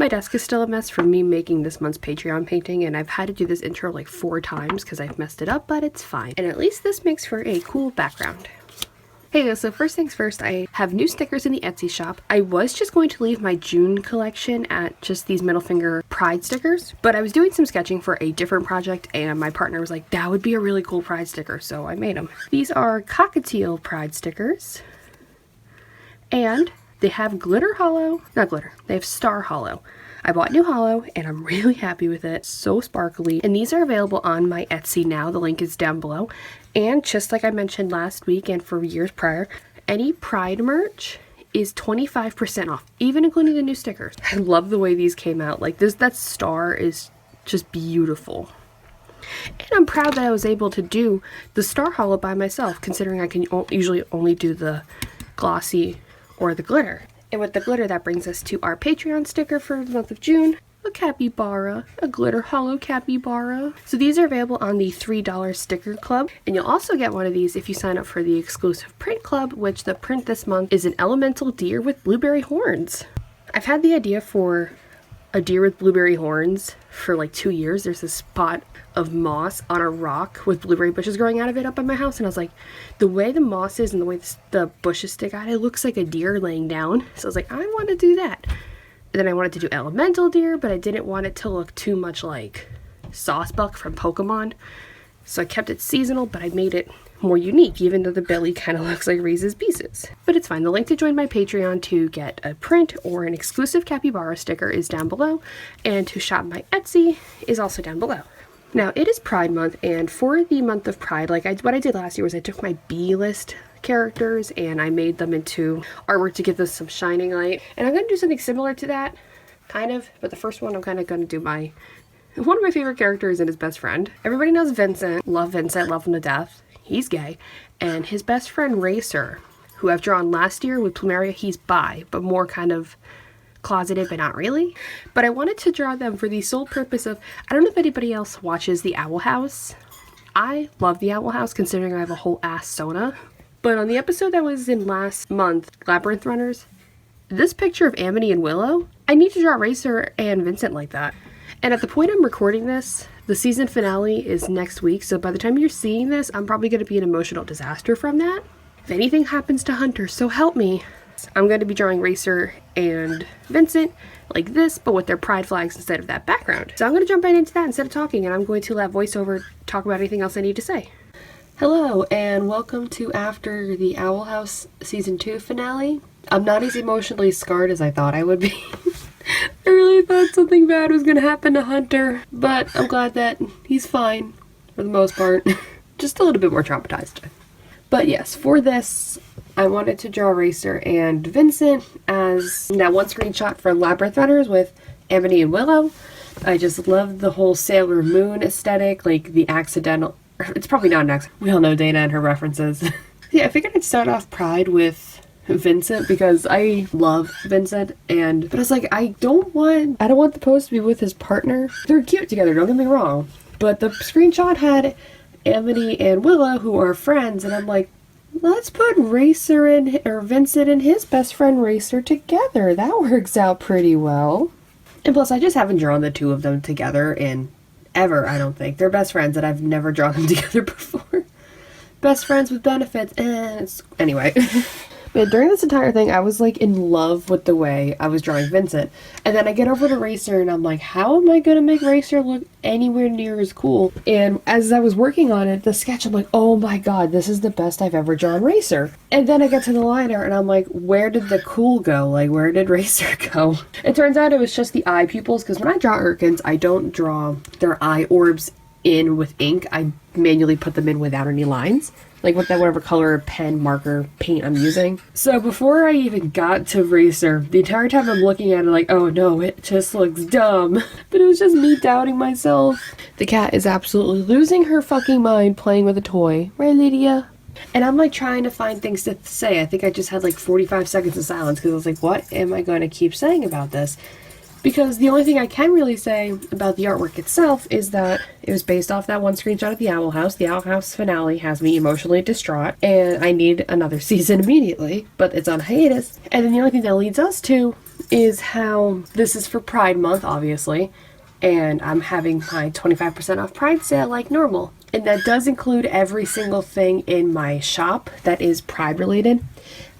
My desk is still a mess from me making this month's Patreon painting, and I've had to do this intro like 4 times because I've messed it up, but it's fine. And at least this makes for a cool background. Hey guys, so first things first, I have new stickers in the Etsy shop. I was just going to leave my June collection at just these middle finger pride stickers, but I was doing some sketching for a different project and my partner was like, that would be a really cool pride sticker, so I made them. These are cockatiel pride stickers, and they have glitter hollow, not glitter, they have star hollow. I bought new hollow and I'm really happy with it. So sparkly. And these are available on my Etsy now. The link is down below. And just like I mentioned last week and for years prior, any Pride merch is 25% off, even including the new stickers. I love the way these came out. Like that star is just beautiful. And I'm proud that I was able to do the star hollow by myself, considering I can usually only do the glossy or the glitter. And with the glitter, that brings us to our Patreon sticker for the month of June. A capybara, a glitter hollow capybara. So these are available on the $3 sticker club. And you'll also get one of these if you sign up for the exclusive print club, which the print this month is an elemental deer with blueberry horns. I've had the idea for a deer with blueberry horns for like 2 years. There's this spot of moss on a rock with blueberry bushes growing out of it up at my house, and I was like, the way the moss is and the way the bushes stick out, it looks like a deer laying down. So I was like, I want to do that. And then I wanted to do elemental deer, but I didn't want it to look too much like Saucebuck from Pokemon. So I kept it seasonal, but I made it more unique, even though the belly kind of looks like Reese's Pieces. But it's fine. The link to join my Patreon to get a print or an exclusive capybara sticker is down below, and to shop my Etsy is also down below. Now, it is Pride Month, and for the month of Pride, what I did last year was I took my B-list characters and I made them into artwork to give them some shining light. And I'm going to do something similar to that, kind of, but the first one I'm kind of going to do one of my favorite characters and his best friend. Everybody knows Vincent, love him to death. He's gay. And his best friend Racer, who I've drawn last year with Plumeria, he's bi, but more kind of closeted, but not really. But I wanted to draw them for the sole purpose of, I don't know if anybody else watches the Owl House. I love the Owl House, considering I have a whole ass Sona. But on the episode that was in last month, Labyrinth Runners, this picture of Amity and Willow, I need to draw Racer and Vincent like that. And at the point I'm recording this, the season finale is next week, so by the time you're seeing this, I'm probably going to be an emotional disaster from that. If anything happens to Hunter, so help me. I'm going to be drawing Racer and Vincent like this, but with their pride flags instead of that background. So I'm going to jump right into that instead of talking, and I'm going to let voiceover talk about anything else I need to say. Hello, and welcome to after the Owl House Season 2 finale. I'm not as emotionally scarred as I thought I would be. I really thought something bad was going to happen to Hunter, but I'm glad that he's fine for the most part. Just a little bit more traumatized. But yes, for this, I wanted to draw Racer and Vincent as that one screenshot from Labyrinth Runners with Amity and Willow. I just love the whole Sailor Moon aesthetic, like the accidental, it's probably not an accident. We all know Dana and her references. Yeah, I figured I'd start off Pride with Vincent because I love Vincent, but I was like, I don't want the pose to be with his partner. They're cute together, don't get me wrong. But the screenshot had Amity and Willow, who are friends, and I'm like, let's put Vincent and his best friend Racer together. That works out pretty well. And plus, I just haven't drawn the two of them together in ever, I don't think. They're best friends, and I've never drawn them together before. Best friends with benefits, anyway. But during this entire thing, I was like in love with the way I was drawing Vincent. And then I get over to Racer and I'm like, how am I going to make Racer look anywhere near as cool? And as I was working on it, the sketch, I'm like, oh my god, this is the best I've ever drawn Racer. And then I get to the liner and I'm like, where did the cool go? Like, where did Racer go? It turns out it was just the eye pupils, because when I draw Urkins, I don't draw their eye orbs in with ink. I manually put them in without any lines, like with that whatever color pen, marker, paint I'm using. So before I even got to Racer, the entire time I'm looking at it like, oh no, it just looks dumb. But it was just me doubting myself. The cat is absolutely losing her fucking mind playing with a toy. Right, Lydia? And I'm like trying to find things to say. I think I just had like 45 seconds of silence because I was like, what am I going to keep saying about this? because the only thing I can really say about the artwork itself is that it was based off that one screenshot of the Owl House. The Owl House finale has me emotionally distraught, and I need another season immediately, but it's on hiatus. And then the only thing that leads us to is how this is for Pride Month, obviously, and I'm having my 25% off Pride sale like normal. And that does include every single thing in my shop that is Pride related.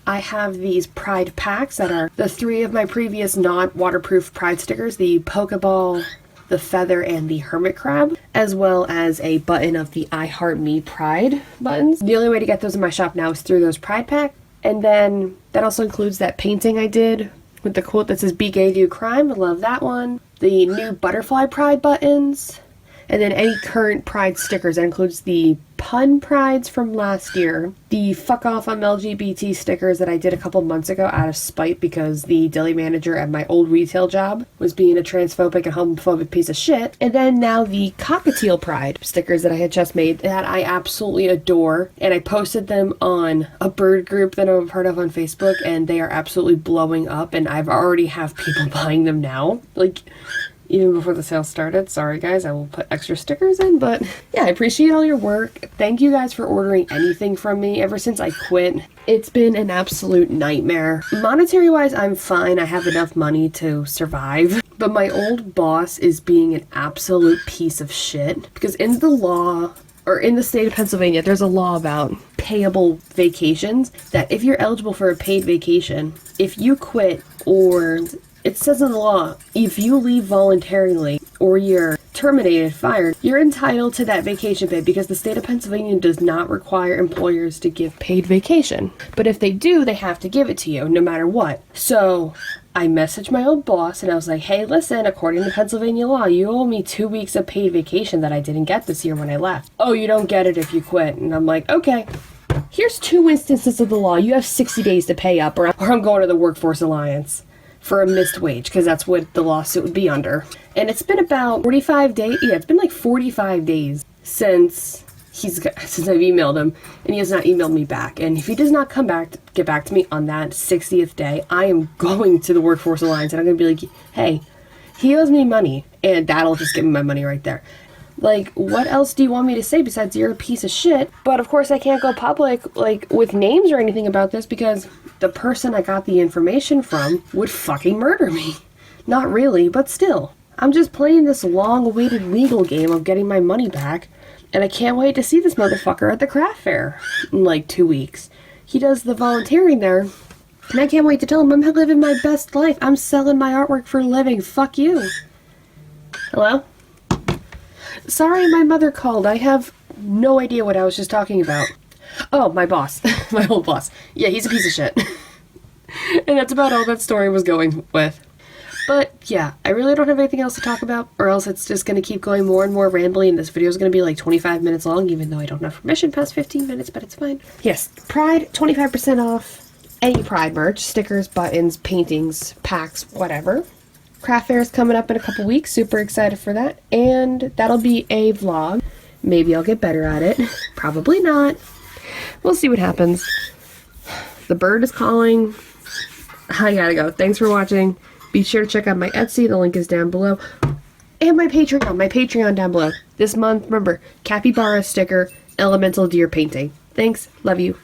I have these Pride packs that are the 3 of my previous not waterproof Pride stickers, the Pokeball, the Feather, and the Hermit Crab, as well as a button of the I Heart Me Pride buttons. The only way to get those in my shop now is through those Pride packs. And then that also includes that painting I did with the quote that says, "Be gay, do crime." I love that one. The new butterfly Pride buttons, and then any current Pride stickers. That includes the pun Prides from last year, the fuck off I'm LGBT stickers that I did a couple months ago out of spite because the deli manager at my old retail job was being a transphobic and homophobic piece of shit, and then now the cockatiel Pride stickers that I had just made that I absolutely adore, and I posted them on a bird group that I'm a part of on Facebook, and they are absolutely blowing up, and I've already have people buying them now, like even before the sale started. Sorry guys, I will put extra stickers in, but yeah, I appreciate all your work. Thank you guys for ordering anything from me. Ever since I quit, it's been an absolute nightmare. Monetary wise, I'm fine. I have enough money to survive. But my old boss is being an absolute piece of shit because in the law, or in the state of Pennsylvania, there's a law about payable vacations that if you're eligible for a paid vacation, if you quit, or it says in the law, if you leave voluntarily or you're terminated, fired, you're entitled to that vacation pay because the state of Pennsylvania does not require employers to give paid vacation. But if they do, they have to give it to you no matter what. So I messaged my old boss and I was like, hey, listen, according to Pennsylvania law, you owe me 2 weeks of paid vacation that I didn't get this year when I left. Oh, you don't get it if you quit. And I'm like, okay. Here's 2 instances of the law. You have 60 days to pay up or I'm going to the Workforce Alliance for a missed wage, because that's what the lawsuit would be under. And it's been about 45 days. Yeah, it's been like 45 days since I've emailed him, and he has not emailed me back. And if he does not get back to me on that 60th day, I am going to the Workforce Alliance, and I'm going to be like, hey, he owes me money, and that'll just give me my money right there. Like, what else do you want me to say besides you're a piece of shit? But of course I can't go public, like, with names or anything about this because the person I got the information from would fucking murder me. Not really, but still. I'm just playing this long-awaited legal game of getting my money back, and I can't wait to see this motherfucker at the craft fair in like 2 weeks. He does the volunteering there, and I can't wait to tell him I'm living my best life. I'm selling my artwork for a living. Fuck you. Hello? Sorry, my mother called. I have no idea what I was just talking about. Oh, my boss. My old boss. Yeah, he's a piece of shit. And that's about all that story was going with. But yeah, I really don't have anything else to talk about, or else it's just going to keep going more and more rambly, and this video is going to be like 25 minutes long, even though I don't have permission past 15 minutes, but it's fine. Yes, Pride, 25% off any Pride merch, stickers, buttons, paintings, packs, whatever. Craft fair is coming up in a couple weeks. Super excited for that. And that'll be a vlog. Maybe I'll get better at it. Probably not. We'll see what happens. The bird is calling. I gotta go. Thanks for watching. Be sure to check out my Etsy. The link is down below. And my Patreon. My Patreon down below. This month, remember, capybara sticker, elemental deer painting. Thanks. Love you.